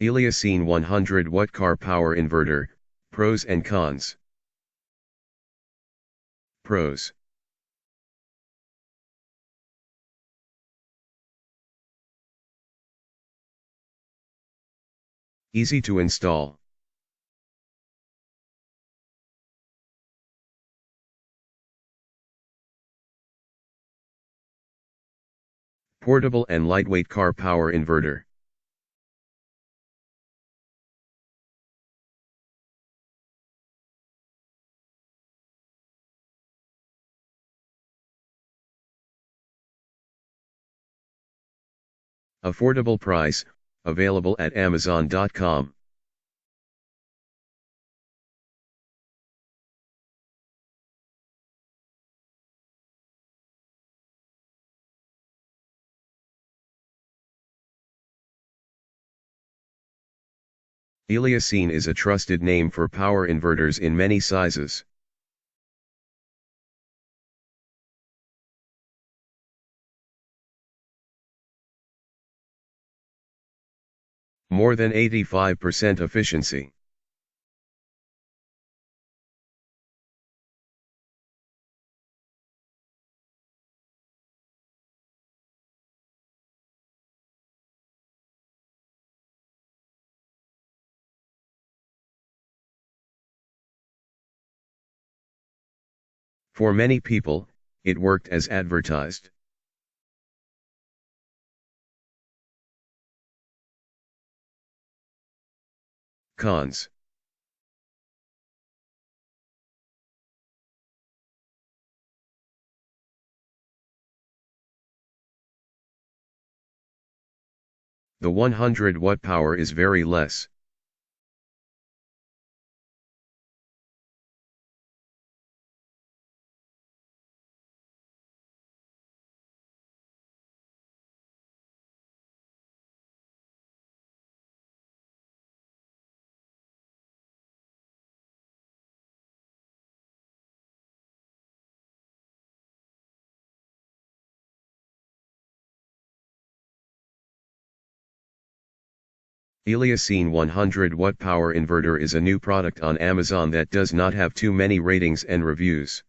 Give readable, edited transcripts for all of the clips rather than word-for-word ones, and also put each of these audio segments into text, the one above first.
Aeliussine 100 watt car power inverter, pros and cons. Pros. Easy to install. Portable and lightweight car power inverter. Affordable price, available at Amazon.com. Aeliussine is a trusted name for power inverters in many sizes. More than 85% efficiency. For many people, it worked as advertised. Cons. The 100 watt power is very less. Aeliussine 100 watt power inverter is a new product on Amazon that does not have too many ratings and reviews.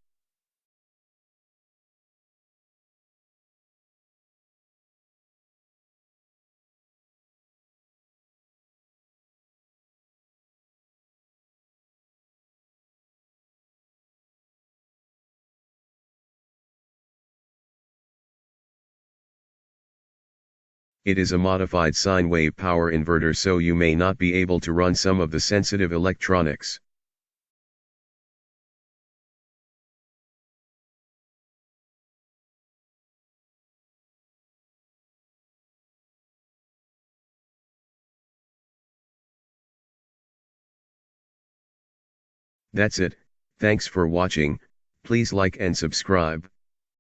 It is a modified sine wave power inverter, so you may not be able to run some of the sensitive electronics. That's it, thanks for watching, please like and subscribe.